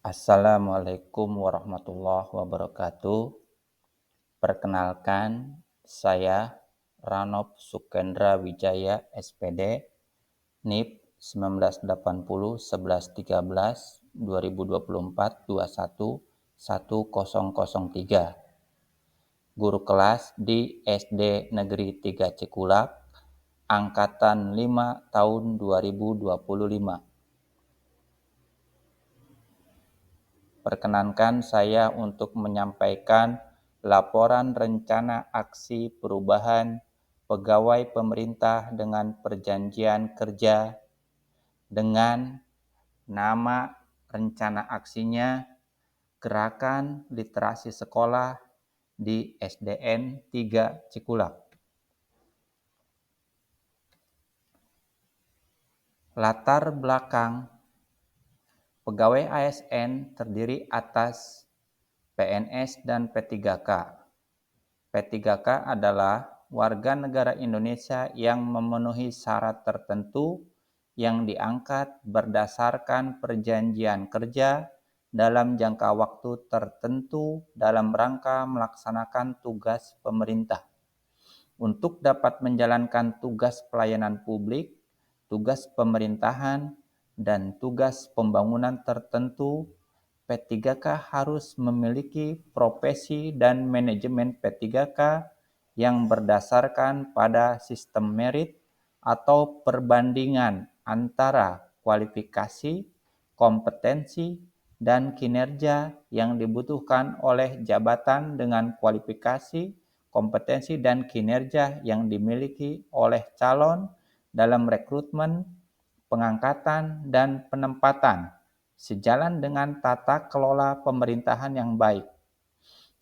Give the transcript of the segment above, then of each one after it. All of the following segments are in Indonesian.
Assalamualaikum warahmatullahi wabarakatuh. Perkenalkan, saya Ranob Sukendra Wijaya, SPD, NIP 1980 11 13 2024 21 1003. Guru kelas di SD Negeri 3 Cikulak, Angkatan 5 tahun 2025. Perkenankan saya untuk menyampaikan laporan rencana aksi perubahan pegawai pemerintah dengan perjanjian kerja dengan nama rencana aksinya Gerakan Literasi Sekolah di SDN 3 Cikulak. Latar belakang pegawai ASN terdiri atas PNS dan P3K. P3K adalah warga negara Indonesia yang memenuhi syarat tertentu yang diangkat berdasarkan perjanjian kerja dalam jangka waktu tertentu dalam rangka melaksanakan tugas pemerintah. Untuk dapat menjalankan tugas pelayanan publik, tugas pemerintahan, dan tugas pembangunan tertentu, P3K harus memiliki profesi dan manajemen P3K yang berdasarkan pada sistem merit atau perbandingan antara kualifikasi, kompetensi, dan kinerja yang dibutuhkan oleh jabatan dengan kualifikasi, kompetensi, dan kinerja yang dimiliki oleh calon dalam rekrutmen, pengangkatan, dan penempatan, sejalan dengan tata kelola pemerintahan yang baik.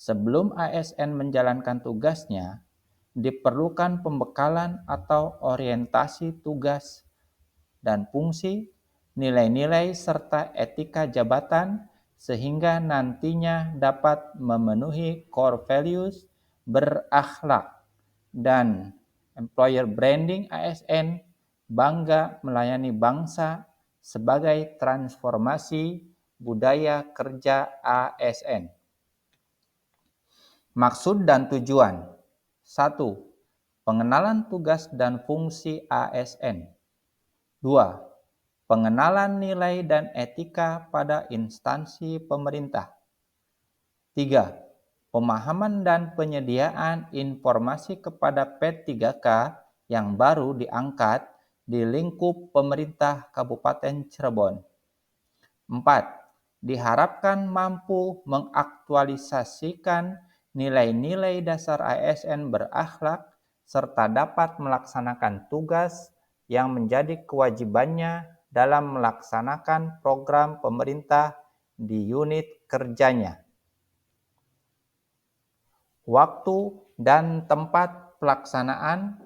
Sebelum ASN menjalankan tugasnya, diperlukan pembekalan atau orientasi tugas dan fungsi, nilai-nilai serta etika jabatan sehingga nantinya dapat memenuhi core values, berakhlak, dan employer branding ASN, bangga melayani bangsa sebagai transformasi budaya kerja ASN. Maksud dan tujuan. 1. Pengenalan tugas dan fungsi ASN. 2. Pengenalan nilai dan etika pada instansi pemerintah. 3. Pemahaman dan penyediaan informasi kepada P3K yang baru diangkat di lingkup pemerintah Kabupaten Cirebon. 4. Diharapkan mampu mengaktualisasikan nilai-nilai dasar ASN berakhlak serta dapat melaksanakan tugas yang menjadi kewajibannya dalam melaksanakan program pemerintah di unit kerjanya. Waktu dan tempat pelaksanaan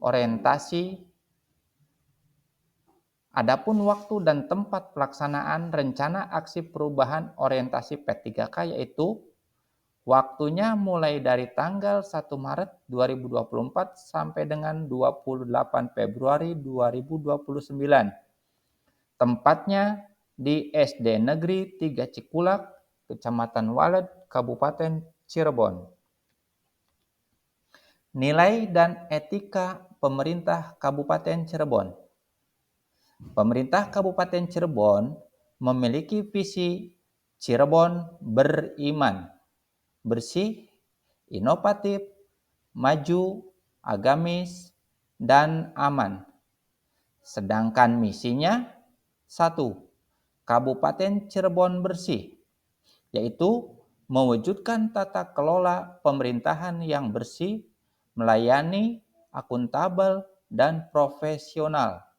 orientasi. Adapun waktu dan tempat pelaksanaan rencana aksi perubahan orientasi P3K yaitu waktunya mulai dari tanggal 1 Maret 2024 sampai dengan 28 Februari 2029. Tempatnya di SD Negeri 3 Cikulak, Kecamatan Waled, Kabupaten Cirebon. Nilai dan etika pemerintah Kabupaten Cirebon. Pemerintah Kabupaten Cirebon memiliki visi Cirebon beriman, bersih, inovatif, maju, agamis, dan aman. Sedangkan misinya 1. Kabupaten Cirebon bersih, yaitu mewujudkan tata kelola pemerintahan yang bersih, melayani, akuntabel, dan profesional.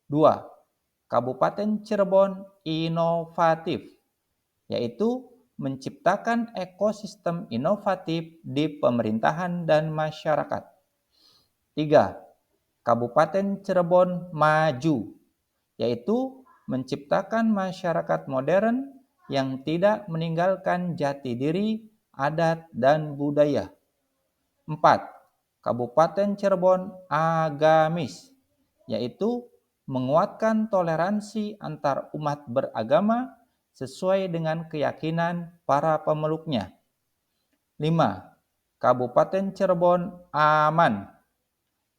2. Kabupaten Cirebon inovatif, yaitu menciptakan ekosistem inovatif di pemerintahan dan masyarakat. 3. Kabupaten Cirebon maju, yaitu menciptakan masyarakat modern yang tidak meninggalkan jati diri, adat, dan budaya. 4. Kabupaten Cirebon agamis, yaitu menguatkan toleransi antar umat beragama sesuai dengan keyakinan para pemeluknya. 5. Kabupaten Cirebon aman,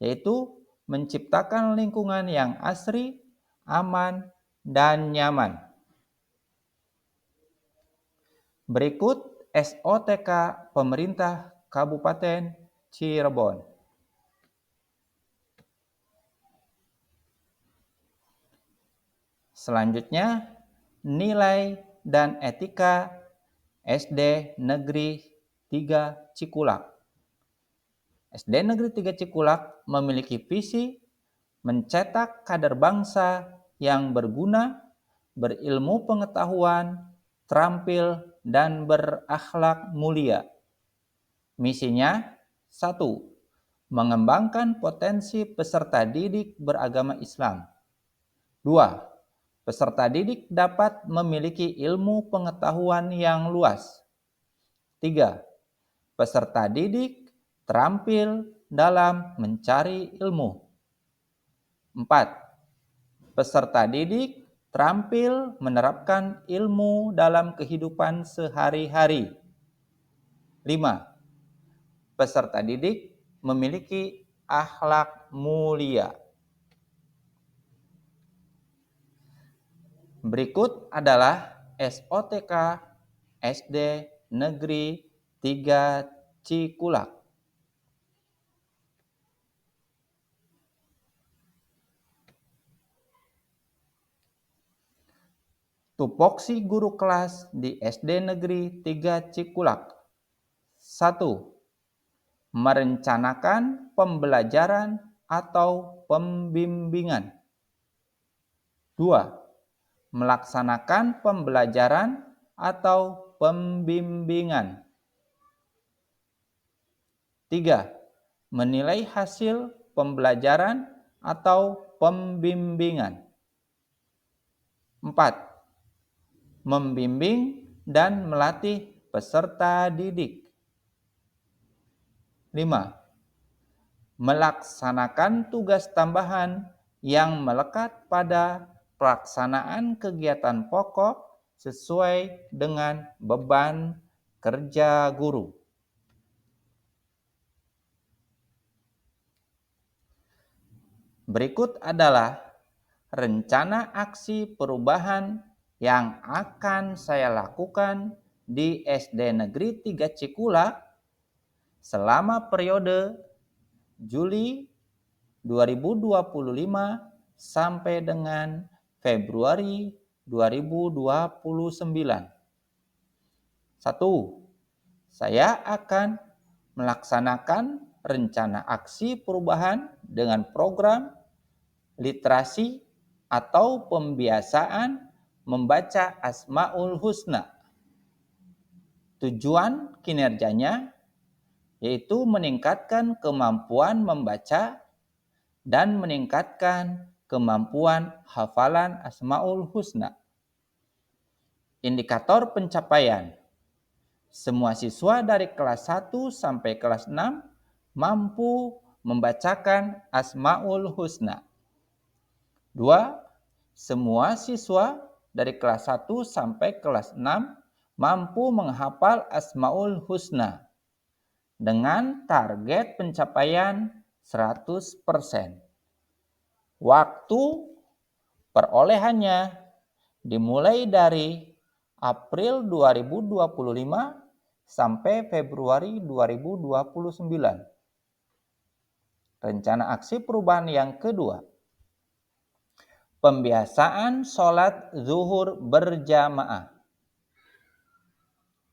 yaitu menciptakan lingkungan yang asri, aman, dan nyaman. Berikut SOTK Pemerintah Kabupaten Cirebon. Selanjutnya, nilai dan etika SD Negeri 3 Cikulak. SD Negeri 3 Cikulak memiliki visi mencetak kader bangsa yang berguna, berilmu pengetahuan, terampil, dan berakhlak mulia. Misinya 1. Mengembangkan potensi peserta didik beragama Islam. 2. Peserta didik dapat memiliki ilmu pengetahuan yang luas. 3. Peserta didik terampil dalam mencari ilmu. 4. Peserta didik terampil menerapkan ilmu dalam kehidupan sehari-hari. 5. Peserta didik memiliki akhlak mulia. Berikut adalah SOTK SD Negeri 3 Cikulak. Tupoksi guru kelas di SD Negeri 3 Cikulak. 1. Merencanakan pembelajaran atau pembimbingan. 2. Melaksanakan pembelajaran atau pembimbingan. 3. Menilai hasil pembelajaran atau pembimbingan. 4. Membimbing dan melatih peserta didik. 5. Melaksanakan tugas tambahan yang melekat pada pelaksanaan kegiatan pokok sesuai dengan beban kerja guru. Berikut adalah rencana aksi perubahan yang akan saya lakukan di SD Negeri 3 Cikulak selama periode Juli 2025 sampai dengan Februari 2029. 1. Saya akan melaksanakan rencana aksi perubahan dengan program literasi atau pembiasaan membaca Asmaul Husna. Tujuan kinerjanya yaitu meningkatkan kemampuan membaca dan meningkatkan kemampuan hafalan Asmaul Husna. Indikator pencapaian. Semua siswa dari kelas 1 sampai kelas 6 mampu membacakan Asmaul Husna. 2. Semua siswa dari kelas 1 sampai kelas 6 mampu menghafal Asmaul Husna dengan target pencapaian 100%. Waktu perolehannya dimulai dari April 2025 sampai Februari 2029. Rencana aksi perubahan yang kedua. Pembiasaan sholat zuhur berjamaah.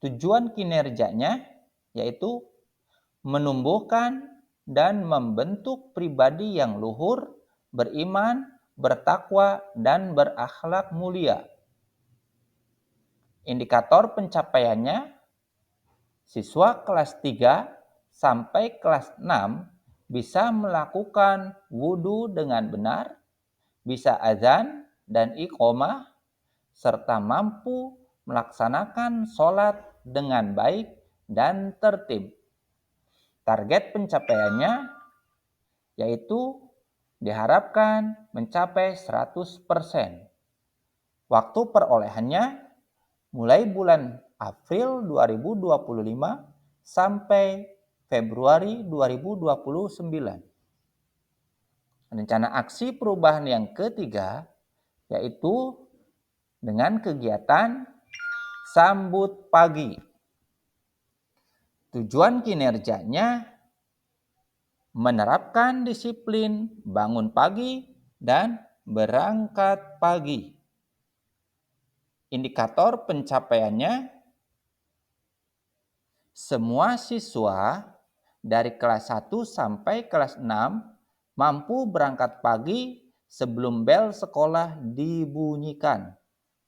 Tujuan kinerjanya yaitu menumbuhkan dan membentuk pribadi yang luhur, beriman, bertakwa, dan berakhlak mulia. Indikator pencapaiannya, siswa kelas 3 sampai kelas 6 bisa melakukan wudhu dengan benar, bisa azan dan iqomah, serta mampu melaksanakan sholat dengan baik dan tertib. Target pencapaiannya yaitu diharapkan mencapai 100%. Waktu perolehannya mulai bulan April 2025 sampai Februari 2029. Rencana aksi perubahan yang ketiga yaitu dengan kegiatan sambut pagi. Tujuan kinerjanya menerapkan disiplin bangun pagi dan berangkat pagi. Indikator pencapaiannya, semua siswa dari kelas 1 sampai kelas 6 mampu berangkat pagi sebelum bel sekolah dibunyikan,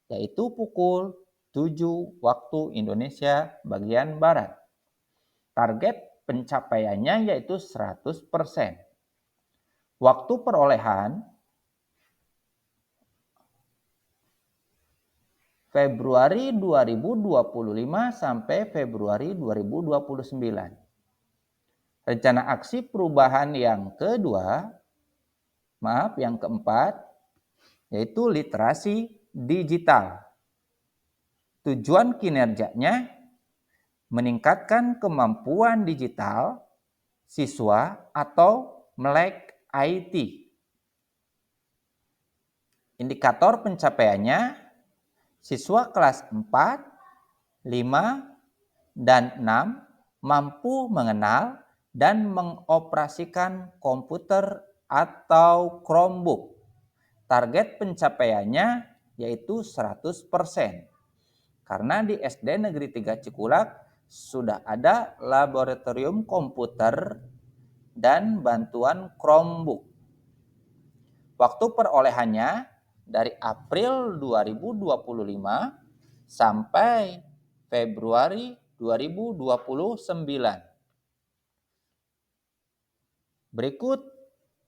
yaitu pukul 7 waktu Indonesia bagian Barat. Target pencapaiannya yaitu 100%. Waktu perolehan Februari 2025 sampai Februari 2029. Rencana aksi perubahan yang keempat, yaitu literasi digital. Tujuan kinerjanya meningkatkan kemampuan digital siswa atau melek IT. Indikator pencapaiannya, siswa kelas 4, 5, dan 6 mampu mengenal dan mengoperasikan komputer atau Chromebook. Target pencapaiannya yaitu 100%. Karena di SD Negeri 3 Cikulak sudah ada laboratorium komputer dan bantuan Chromebook. Waktu perolehannya dari April 2025 sampai Februari 2029. Berikut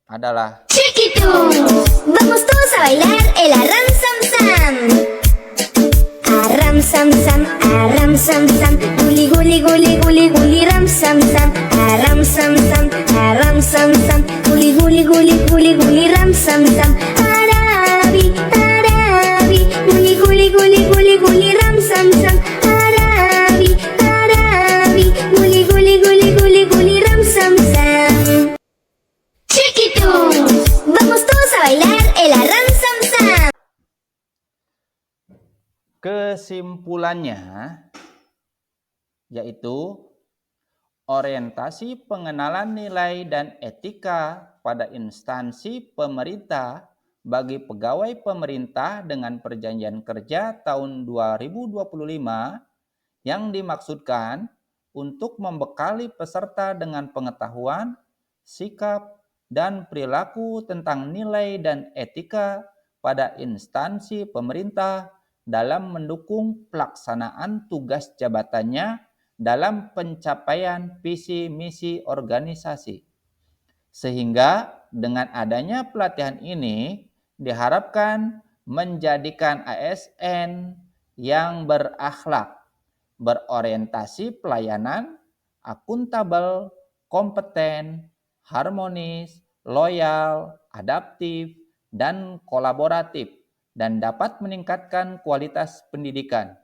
adalah Chiquitos, vamos todos a bailar el arram sam sam. Arram sam sam, arram sam sam, guli guli guli guli guli ram sam sam. Arram sam sam, arram sam sam, guli guli guli guli guli ram sam sam. Arabi, arabi, guli guli guli guli guli ram sam sam. Arabi, arabi, guli guli guli guli guli ram sam sam. Chiquitos, vamos todos a bailar el arram sam sam. kesimpulannya, yaitu orientasi pengenalan nilai dan etika pada instansi pemerintah bagi pegawai pemerintah dengan perjanjian kerja tahun 2025 yang dimaksudkan untuk membekali peserta dengan pengetahuan, sikap, dan perilaku tentang nilai dan etika pada instansi pemerintah dalam mendukung pelaksanaan tugas jabatannya dalam pencapaian visi misi organisasi. Sehingga dengan adanya pelatihan ini diharapkan menjadikan ASN yang berakhlak, berorientasi pelayanan, akuntabel, kompeten, harmonis, loyal, adaptif, dan kolaboratif, dan dapat meningkatkan kualitas pendidikan.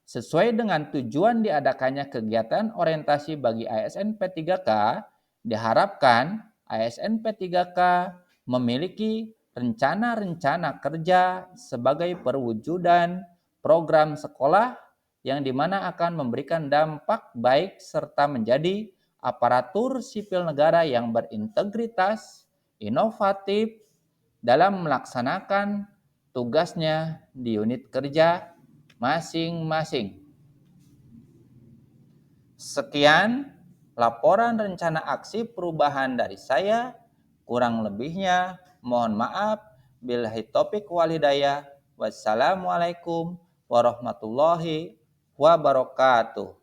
Sesuai dengan tujuan diadakannya kegiatan orientasi bagi ASN P3K, diharapkan ASN P3K memiliki rencana-rencana kerja sebagai perwujudan program sekolah yang dimana akan memberikan dampak baik serta menjadi aparatur sipil negara yang berintegritas, inovatif dalam melaksanakan tugasnya di unit kerja masing-masing. Sekian laporan rencana aksi perubahan dari saya. Kurang lebihnya mohon maaf. Billahi taufiq wal hidayah. Wassalamualaikum warahmatullahi wabarakatuh.